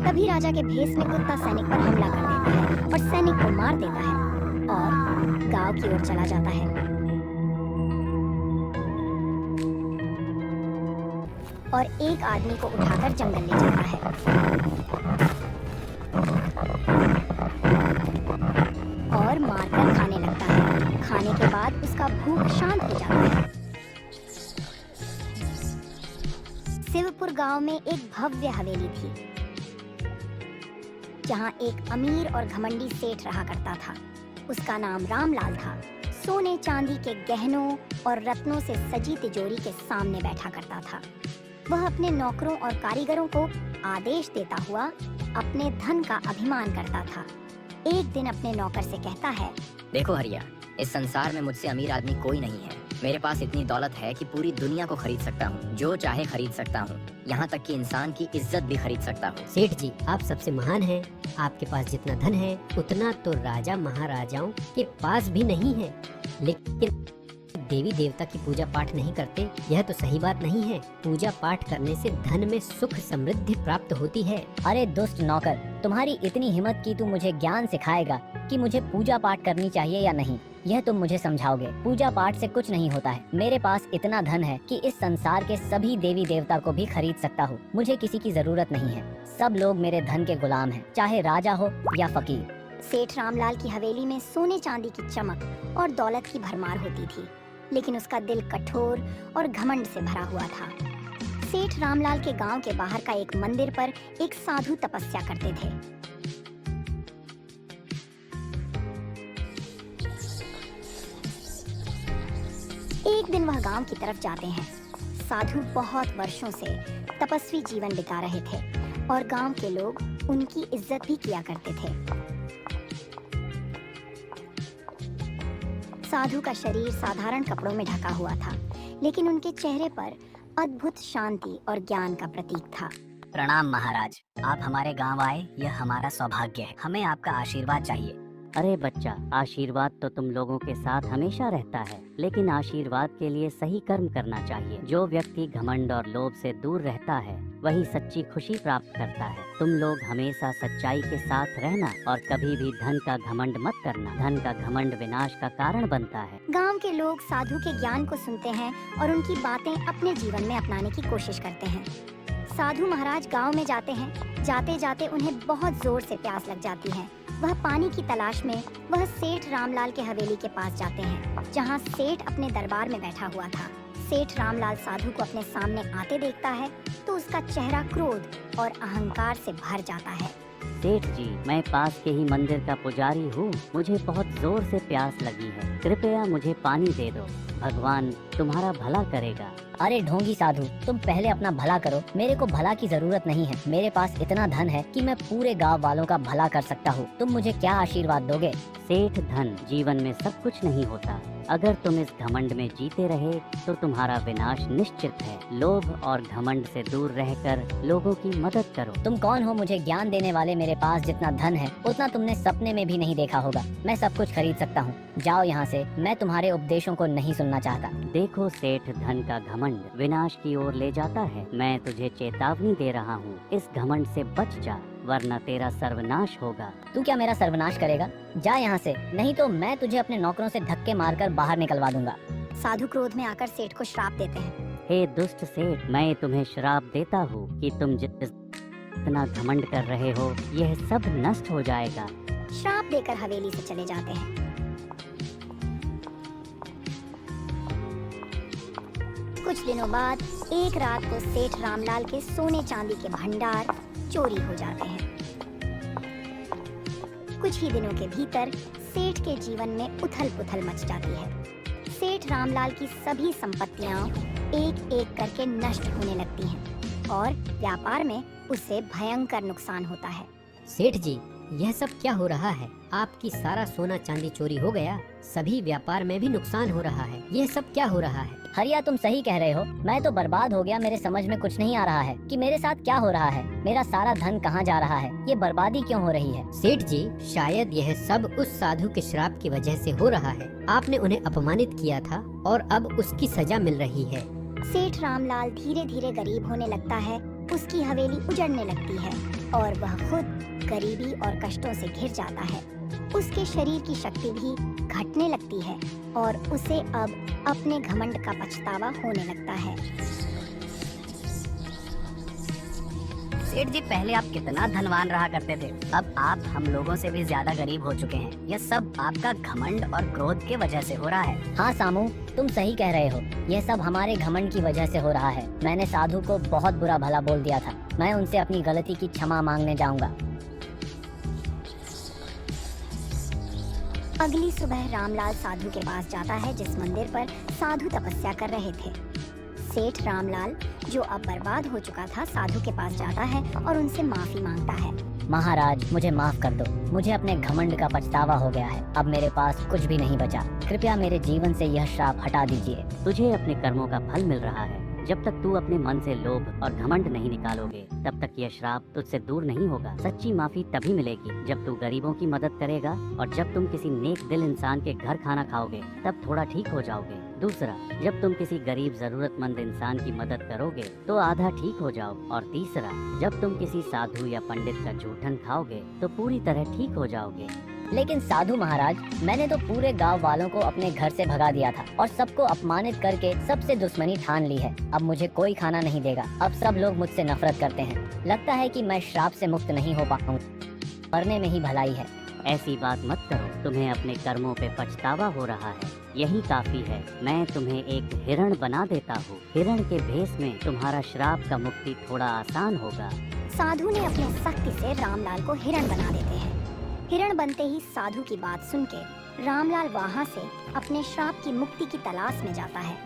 तभी राजा के भेष में कुत्ता सैनिक पर हमला कर देता है और सैनिक को मार देता है और गांव की ओर चला जाता है। और एक आदमी को उठाकर जंगल ले जाता है। और मारकर खाने लगता है। खाने के बाद उसका भूख शांत हो जाता है। शिवपुर गांव में एक भव्य हवेली थी, जहां एक अमीर और घमंडी सेठ रहा करता था। उसका नाम रामलाल था। सोने चांदी के गहनों और रत्नों से सजी तिजोरी के सामने बैठा करता था। वह अपने नौकरों और कारीगरों को आदेश देता हुआ अपने धन का अभिमान करता था। एक दिन अपने नौकर से कहता है, देखो हरिया, इस संसार में मुझसे अमीर आदमी कोई नहीं है। मेरे पास इतनी दौलत है कि पूरी दुनिया को खरीद सकता हूँ, जो चाहे खरीद सकता हूँ, यहाँ तक कि इंसान की इज्जत भी खरीद सकता हूँ। सेठ जी, आप सबसे महान हैं। आपके पास जितना धन है उतना तो राजा महाराजाओं के पास भी नहीं है, लेकिन देवी देवता की पूजा पाठ नहीं करते। यह तो सही बात नहीं है। पूजा पाठ करने से धन में सुख समृद्धि प्राप्त होती है। अरे दुष्ट नौकर, तुम्हारी इतनी हिम्मत की तुम मुझे ज्ञान सिखाएगा कि मुझे पूजा पाठ करनी चाहिए या नहीं, यह तुम मुझे समझाओगे। पूजा पाठ से कुछ नहीं होता है। मेरे पास इतना धन है कि इस संसार के सभी देवी देवता को भी खरीद सकता हूँ। मुझे किसी की जरूरत नहीं है। सब लोग मेरे धन के गुलाम हैं, चाहे राजा हो या फकीर। सेठ रामलाल की हवेली में सोने चांदी की चमक और दौलत की भरमार होती थी, लेकिन उसका दिल कठोर और घमंड से भरा हुआ था। सेठ रामलाल के गांव के बाहर का एक मंदिर पर एक साधु तपस्या करते थे। एक दिन वह गांव की तरफ जाते हैं। साधु बहुत वर्षों से तपस्वी जीवन बिता रहे थे और गांव के लोग उनकी इज्जत भी किया करते थे। साधु का शरीर साधारण कपड़ों में ढका हुआ था, लेकिन उनके चेहरे पर अद्भुत शांति और ज्ञान का प्रतीक था। प्रणाम महाराज, आप हमारे गांव आए, यह हमारा सौभाग्य है। हमें आपका आशीर्वाद चाहिए। अरे बच्चा, आशीर्वाद तो तुम लोगों के साथ हमेशा रहता है, लेकिन आशीर्वाद के लिए सही कर्म करना चाहिए। जो व्यक्ति घमंड और लोभ से दूर रहता है वही सच्ची खुशी प्राप्त करता है। तुम लोग हमेशा सच्चाई के साथ रहना और कभी भी धन का घमंड मत करना। धन का घमंड विनाश का कारण बनता है। गांव के लोग साधु के ज्ञान को सुनते हैं और उनकी बातें अपने जीवन में अपनाने की कोशिश करते हैं। साधु महाराज गांव में जाते हैं। जाते जाते उन्हें बहुत जोर से प्यास लग जाती है। वह पानी की तलाश में वह सेठ रामलाल के हवेली के पास जाते हैं, जहां सेठ अपने दरबार में बैठा हुआ था। सेठ रामलाल साधु को अपने सामने आते देखता है तो उसका चेहरा क्रोध और अहंकार से भर जाता है। सेठ जी, मैं पास के ही मंदिर का पुजारी हूँ। मुझे बहुत जोर से प्यास लगी है, कृपया मुझे पानी दे दो। भगवान तुम्हारा भला करेगा। अरे ढोंगी साधु, तुम पहले अपना भला करो। मेरे को भला की जरूरत नहीं है। मेरे पास इतना धन है कि मैं पूरे गांव वालों का भला कर सकता हूँ। तुम मुझे क्या आशीर्वाद दोगे? सेठ, धन जीवन में सब कुछ नहीं होता। अगर तुम इस घमंड में जीते रहे तो तुम्हारा विनाश निश्चित है। लोभ और घमंड से दूर रहकर लोगों की मदद करो। तुम कौन हो मुझे ज्ञान देने वाले? मेरे पास जितना धन है उतना तुमने सपने में भी नहीं देखा होगा। मैं सब कुछ खरीद सकता हूँ। जाओ यहाँ से, मैं तुम्हारे उपदेशों को नहीं सुनना चाहता। देखो सेठ, धन का घमंड विनाश की ओर ले जाता है। मैं तुझे चेतावनी दे रहा हूँ, इस घमंड से बच जा, वरना तेरा सर्वनाश होगा। तू क्या मेरा सर्वनाश करेगा? जा यहाँ से, नहीं तो मैं तुझे अपने नौकरों से धक्के मारकर बाहर निकलवा दूंगा। साधु क्रोध में आकर सेठ को श्राप देते हैं। हे दुष्ट सेठ, मैं तुम्हें श्राप देता हूँ कि तुम जितना घमंड कर रहे हो यह सब नष्ट हो जाएगा। श्राप देकर हवेली से चले जाते हैं। कुछ दिनों बाद एक रात को सेठ रामलाल के सोने चांदी के भंडार चोरी हो जाते हैं। कुछ ही दिनों के भीतर सेठ के जीवन में उथल पुथल मच जाती है। सेठ रामलाल की सभी संपत्तियां एक एक करके नष्ट होने लगती हैं और व्यापार में उसे भयंकर नुकसान होता है। सेठ जी, यह सब क्या हो रहा है? आपकी सारा सोना चांदी चोरी हो गया, सभी व्यापार में भी नुकसान हो रहा है। यह सब क्या हो रहा है? हरिया, तुम सही कह रहे हो। मैं तो बर्बाद हो गया। मेरे समझ में कुछ नहीं आ रहा है कि मेरे साथ क्या हो रहा है। मेरा सारा धन कहाँ जा रहा है? ये बर्बादी क्यों हो रही है? सेठ जी, शायद यह सब उस साधु के श्राप की वजह से हो रहा है। आपने उन्हें अपमानित किया था और अब उसकी सजा मिल रही है। सेठ रामलाल धीरे धीरे गरीब होने लगता है, उसकी हवेली उजड़ने लगती है और वह खुद गरीबी और कष्टों से घिर जाता है। उसके शरीर की शक्ति भी घटने लगती है और उसे अब अपने घमंड का पछतावा होने लगता है। सेठ जी, पहले आप कितना धनवान रहा करते थे, अब आप हम लोगों से भी ज्यादा गरीब हो चुके हैं। यह सब आपका घमंड और क्रोध के वजह से हो रहा है। हाँ सामू, तुम सही कह रहे हो, यह सब हमारे घमंड की वजह से हो रहा है। मैंने साधु को बहुत बुरा भला बोल दिया था, मैं उनसे अपनी गलती की क्षमा मांगने जाऊंगा। अगली सुबह रामलाल साधु के पास जाता है जिस मंदिर पर साधु तपस्या कर रहे थे। सेठ रामलाल, जो अब बर्बाद हो चुका था, साधु के पास जाता है और उनसे माफी मांगता है। महाराज, मुझे माफ कर दो, मुझे अपने घमंड का पछतावा हो गया है। अब मेरे पास कुछ भी नहीं बचा, कृपया मेरे जीवन से यह श्राप हटा दीजिए। तुझे अपने कर्मों का फल मिल रहा है। जब तक तू अपने मन से लोभ और घमंड नहीं निकालोगे, तब तक यह श्राप तुझसे दूर नहीं होगा। सच्ची माफी तभी मिलेगी जब तू गरीबों की मदद करेगा और जब तुम किसी नेक दिल इंसान के घर खाना खाओगे, तब थोड़ा ठीक हो जाओगे। दूसरा, जब तुम किसी गरीब जरूरतमंद इंसान की मदद करोगे तो आधा ठीक हो जाओ। और तीसरा, जब तुम किसी साधु या पंडित का जूठन खाओगे तो पूरी तरह ठीक हो जाओगे। लेकिन साधु महाराज, मैंने तो पूरे गांव वालों को अपने घर से भगा दिया था और सबको अपमानित करके सबसे दुश्मनी ठान ली है। अब मुझे कोई खाना नहीं देगा। अब सब लोग मुझसे नफरत करते हैं। लगता है कि मैं श्राप से मुक्त नहीं हो पाऊंगा, मरने में ही भलाई है। ऐसी बात मत करो, तुम्हें अपने कर्मों पे पछतावा हो रहा है, यही काफी है। मैं तुम्हें एक हिरण बना देता हूँ। हिरण के भेष में तुम्हारा श्राप का मुक्ति थोड़ा आसान होगा। साधु ने अपने सख्ती से रामलाल को हिरण बना देते हैं। हिरण बनते ही साधु की बात सुन के रामलाल वहाँ से अपने श्राप की मुक्ति की तलाश में जाता है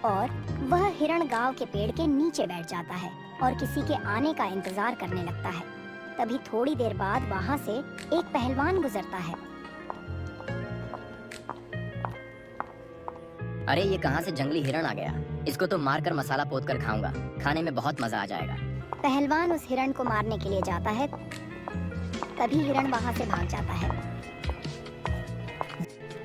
और वह हिरण गांव के पेड़ के नीचे बैठ जाता है और किसी के आने का इंतजार करने लगता है। तभी थोड़ी देर बाद वहाँ से एक पहलवान गुजरता है। अरे, ये कहाँ से जंगली हिरण आ गया? इसको तो मारकर मसाला पोत कर खाऊंगा, खाने में बहुत मजा आ जाएगा। पहलवान उस हिरण को मारने के लिए जाता है, तभी हिरण वहाँ से भाग जाता है।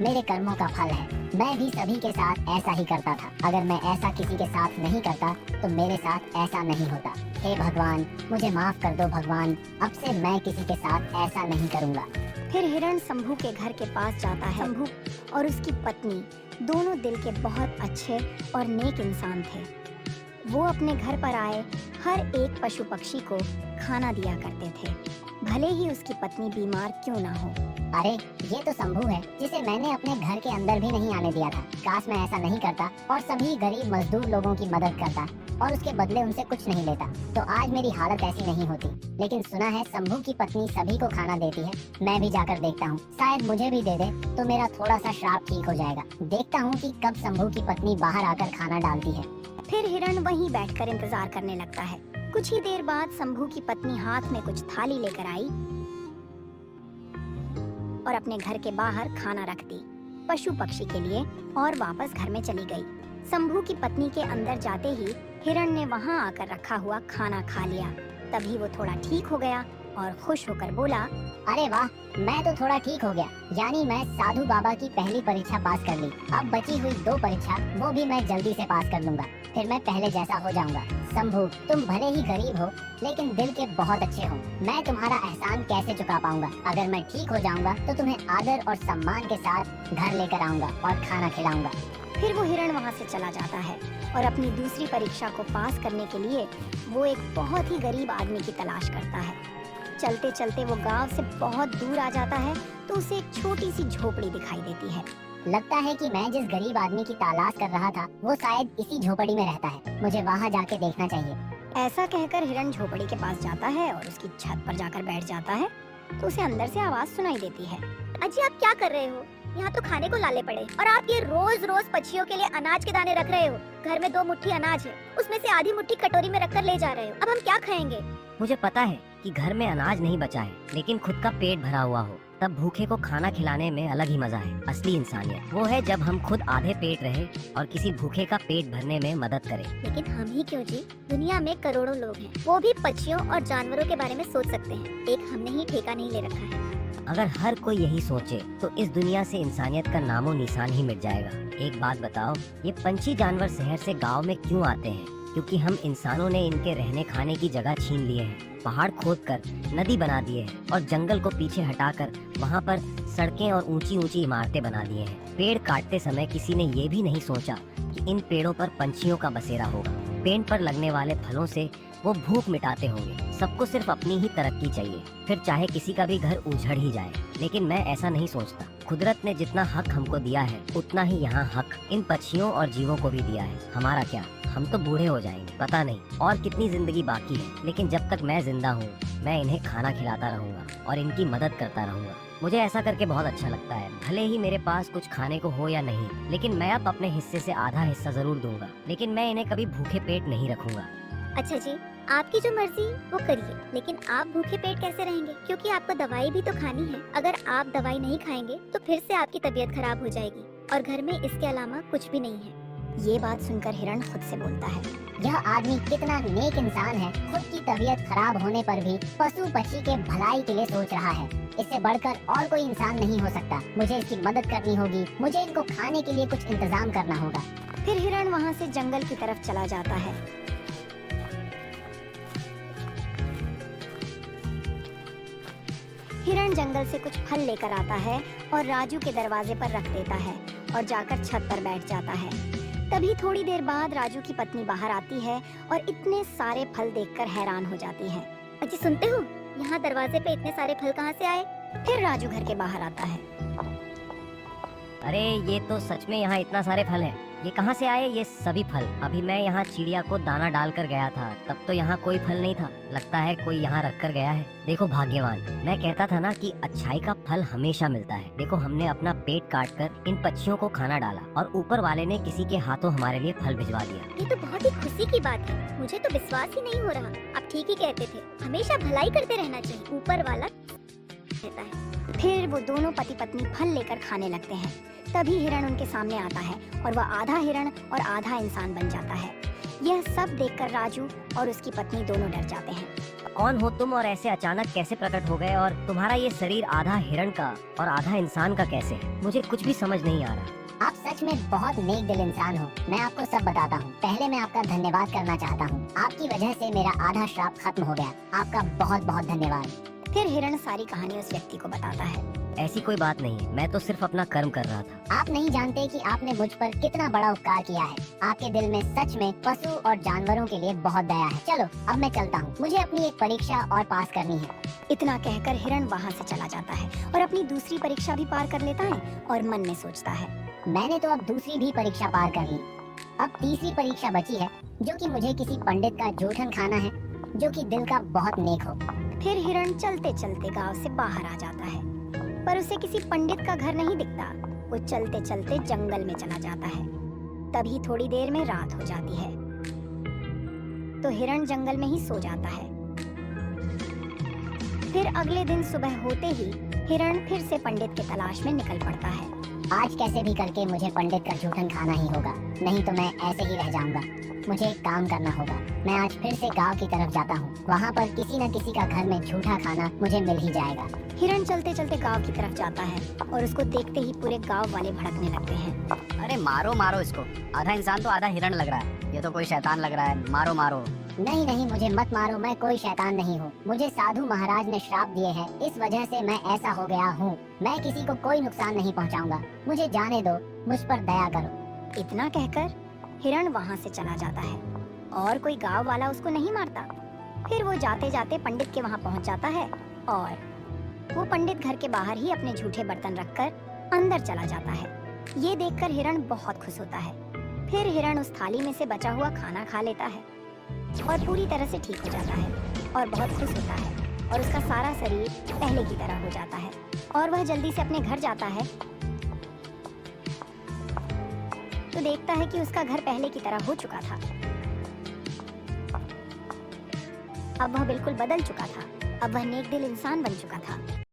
मेरे कर्मों का फल है, मैं भी सभी के साथ ऐसा ही करता था। अगर मैं ऐसा किसी के साथ नहीं करता तो मेरे साथ ऐसा नहीं होता। हे भगवान, मुझे माफ कर दो भगवान, अब से मैं किसी के साथ ऐसा नहीं करूँगा। फिर हिरण शंभू के घर के पास जाता है। शंभू और उसकी पत्नी दोनों दिल के बहुत अच्छे और नेक इंसान थे। वो अपने घर पर आए हर एक पशु पक्षी को खाना दिया करते थे, भले ही उसकी पत्नी बीमार क्यों ना हो। अरे, ये तो शंभू है जिसे मैंने अपने घर के अंदर भी नहीं आने दिया था। काश मैं ऐसा नहीं करता और सभी गरीब मजदूर लोगों की मदद करता और उसके बदले उनसे कुछ नहीं लेता, तो आज मेरी हालत ऐसी नहीं होती। लेकिन सुना है शंभू की पत्नी सभी को खाना देती है। मैं भी जाकर देखता हूँ, शायद मुझे भी दे दे तो मेरा थोड़ा सा श्राप ठीक हो जाएगा। देखता हूँ कि कब शंभू की पत्नी बाहर आकर खाना डालती है। फिर हिरण वहीं बैठकर इंतजार करने लगता है। कुछ ही देर बाद शंभू की पत्नी हाथ में कुछ थाली लेकर आई और अपने घर के बाहर खाना रख दी पशु पक्षी के लिए और वापस घर में चली गई। शंभू की पत्नी के अंदर जाते ही हिरण ने वहां आकर रखा हुआ खाना खा लिया। तभी वो थोड़ा ठीक हो गया और खुश होकर बोला, अरे वाह, मैं तो थोड़ा ठीक हो गया। यानी मैं साधु बाबा की पहली परीक्षा पास कर ली। अब बची हुई 2 परीक्षा वो भी मैं जल्दी से पास कर लूंगा, फिर मैं पहले जैसा हो जाऊंगा। शंभू, तुम भले ही गरीब हो लेकिन दिल के बहुत अच्छे हो। मैं तुम्हारा एहसान कैसे चुका पाऊंगा? अगर मैं ठीक हो जाऊंगा तो तुम्हें आदर और सम्मान के साथ घर लेकर आऊंगा और खाना खिलाऊंगा। फिर वो हिरण वहाँ से चला जाता है और अपनी दूसरी परीक्षा को पास करने के लिए वो एक बहुत ही गरीब आदमी की तलाश करता है। चलते चलते वो गांव से बहुत दूर आ जाता है तो उसे एक छोटी सी झोपड़ी दिखाई देती है। लगता है कि मैं जिस गरीब आदमी की तलाश कर रहा था वो शायद इसी झोपड़ी में रहता है। मुझे वहाँ जाके देखना चाहिए। ऐसा कहकर हिरण झोपड़ी के पास जाता है और उसकी छत पर जाकर बैठ जाता है तो उसे अंदर से आवाज सुनाई देती है, अजी आप क्या कर रहे हो? यहाँ तो खाने को लाले पड़े और आप ये रोज रोज पक्षियों के लिए अनाज के दाने रख रहे हो। घर में 2 मुट्ठी अनाज है, उसमें से आधी मुट्ठी कटोरी में रखकर ले जा रहे हो। अब हम क्या खाएंगे? मुझे पता है कि घर में अनाज नहीं बचा है, लेकिन खुद का पेट भरा हुआ हो तब भूखे को खाना खिलाने में अलग ही मजा है। असली इंसानियत वो है जब हम खुद आधे पेट रहे और किसी भूखे का पेट भरने में मदद करें। लेकिन हम ही क्यों जी? दुनिया में करोड़ों लोग हैं, वो भी पक्षियों और जानवरों के बारे में सोच सकते हैं। एक हमने ही ठेका नहीं ले रखा है। अगर हर कोई यही सोचे तो इस दुनिया से इंसानियत का नामो निशान ही मिट जाएगा। एक बात बताओ, ये पंछी जानवर शहर से गांव में क्यों आते हैं? क्योंकि हम इंसानों ने इनके रहने खाने की जगह छीन लिए हैं, पहाड़ खोदकर नदी बना दिए हैं और जंगल को पीछे हटाकर वहाँ पर सड़कें और ऊंची ऊंची इमारतें बना दिए हैं। पेड़ काटते समय किसी ने ये भी नहीं सोचा कि इन पेड़ों पर पंछियों का बसेरा होगा। पेड़ पर लगने वाले फलों से वो भूख मिटाते होंगे। सबको सिर्फ अपनी ही तरक्की चाहिए, फिर चाहे किसी का भी घर उजड़ ही जाए। लेकिन मैं ऐसा नहीं सोचता। कुदरत ने जितना हक हमको दिया है उतना ही यहाँ हक इन पक्षियों और जीवों को भी दिया है। हमारा क्या, हम तो बूढ़े हो जाएंगे, पता नहीं और कितनी जिंदगी बाकी है, लेकिन जब तक मैं जिंदा हूँ मैं इन्हें खाना खिलाता रहूंगा और इनकी मदद करता रहूंगा। मुझे ऐसा करके बहुत अच्छा लगता है। भले ही मेरे पास कुछ खाने को हो या नहीं, लेकिन मैं अब अपने हिस्से से आधा हिस्सा जरूर दूंगा। लेकिन मैं इन्हें कभी भूखे पेट नहीं रखूंगा। अच्छा जी, आपकी जो मर्जी वो करिए, लेकिन आप भूखे पेट कैसे रहेंगे? क्योंकि आपको दवाई भी तो खानी है। अगर आप दवाई नहीं खाएंगे तो फिर से आपकी तबीयत खराब हो जाएगी और घर में इसके अलावा कुछ भी नहीं है। ये बात सुनकर हिरण खुद से बोलता है, यह आदमी कितना नेक इंसान है, खुद की तबीयत खराब होने पर भी पशु पक्षी के भलाई के लिए सोच रहा है। इससे बढ़कर और कोई इंसान नहीं हो सकता। मुझे इसकी मदद करनी होगी, मुझे इनको खाने के लिए कुछ इंतजाम करना होगा। फिर हिरण वहाँ से जंगल की तरफ चला जाता है। हिरण जंगल से कुछ फल लेकर आता है और राजू के दरवाजे पर रख देता है और जाकर छत पर बैठ जाता है। तभी थोड़ी देर बाद राजू की पत्नी बाहर आती है और इतने सारे फल देखकर हैरान हो जाती है। अजी सुनते हो, यहाँ दरवाजे पे इतने सारे फल कहाँ से आए? फिर राजू घर के बाहर आता है। अरे ये तो सच में यहाँ इतना सारे फल हैं। ये कहाँ से आए ये सभी फल? अभी मैं यहाँ चिड़िया को दाना डाल कर गया था, तब तो यहाँ कोई फल नहीं था। लगता है कोई यहाँ रख कर गया है। देखो भाग्यवान, मैं कहता था ना कि अच्छाई का फल हमेशा मिलता है। देखो हमने अपना पेट काट कर इन पक्षियों को खाना डाला और ऊपर वाले ने किसी के हाथों हमारे लिए फल भिजवा दिया। ये तो बहुत ही खुशी की बात है। मुझे तो विश्वास ही नहीं हो रहा। आप ठीक ही कहते थे, हमेशा भलाई करते रहना चाहिए, ऊपर वाला रहता है। फिर वो दोनों पति पत्नी फल लेकर खाने लगते हैं। तभी हिरण उनके सामने आता है और वह आधा हिरण और आधा इंसान बन जाता है। यह सब देखकर राजू और उसकी पत्नी दोनों डर जाते हैं। कौन हो तुम और ऐसे अचानक कैसे प्रकट हो गए? और तुम्हारा ये शरीर आधा हिरण का और आधा इंसान का कैसे है? मुझे कुछ भी समझ नहीं आ रहा। आप सच में बहुत नेक दिल इंसान हो। मैं आपको सब बताता हूँ। पहले मैं आपका धन्यवाद करना चाहता हूँ। आपकी वजह से मेरा आधा श्राप खत्म हो गया। आपका बहुत बहुत धन्यवाद। फिर हिरण सारी कहानी उस व्यक्ति को बताता है। ऐसी कोई बात नहीं है, मैं तो सिर्फ अपना कर्म कर रहा था। आप नहीं जानते कि आपने मुझ पर कितना बड़ा उपकार किया है। आपके दिल में सच में पशु और जानवरों के लिए बहुत दया है। चलो अब मैं चलता हूँ, मुझे अपनी एक परीक्षा और पास करनी है। इतना कहकर हिरण वहाँ से चला जाता है और अपनी दूसरी परीक्षा भी पार कर लेता है और मन में सोचता है, मैंने तो अब दूसरी भी परीक्षा पार कर ली। अब तीसरी परीक्षा बची है, जो कि मुझे किसी पंडित का जूठन खाना है, जो कि दिल का बहुत नेक हो। फिर हिरण चलते चलते गांव से बाहर आ जाता है, पर उसे किसी पंडित का घर नहीं दिखता। वो चलते चलते जंगल में चला जाता है। तभी थोड़ी देर में रात हो जाती है, तो हिरण जंगल में ही सो जाता है। फिर अगले दिन सुबह होते ही हिरण फिर से पंडित के तलाश में निकल पड़ता है। आज कैसे भी करके मुझे पंडित का जूठन खाना ही होगा, नहीं तो मैं ऐसे ही रह जाऊंगा। मुझे एक काम करना होगा। मैं आज फिर से गांव की तरफ जाता हूँ। वहाँ पर किसी न किसी का घर में झूठा खाना मुझे मिल ही जाएगा। हिरण चलते चलते गांव की तरफ जाता है और उसको देखते ही पूरे गांव वाले भड़कने लगते हैं। अरे मारो मारो इसको, आधा इंसान तो आधा हिरण लग रहा है। ये तो कोई शैतान लग रहा है, मारो मारो। नहीं नहीं, मुझे मत मारो, मैं कोई शैतान नहीं हूँ। मुझे साधु महाराज ने श्राप दिए हैं, इस वजह से मैं ऐसा हो गया हूँ। मैं किसी को कोई नुकसान नहीं पहुँचाऊंगा, मुझे जाने दो, मुझ पर दया करो। इतना कहकर हिरण वहाँ से चला जाता है और कोई गांव वाला उसको नहीं मारता। फिर वो जाते जाते पंडित के वहाँ पहुँच जाता है और वो पंडित घर के बाहर ही अपने झूठे बर्तन रखकर अंदर चला जाता है। ये देखकर हिरण बहुत खुश होता है। फिर हिरण उस थाली में से बचा हुआ खाना खा लेता है और पूरी तरह से ठीक हो जाता है और बहुत खुश होता है और उसका सारा शरीर पहले की तरह हो जाता है और वह जल्दी से अपने घर जाता है तो देखता है कि उसका घर पहले की तरह हो चुका था। अब वह बिल्कुल बदल चुका था। अब वह नेक दिल इंसान बन चुका था।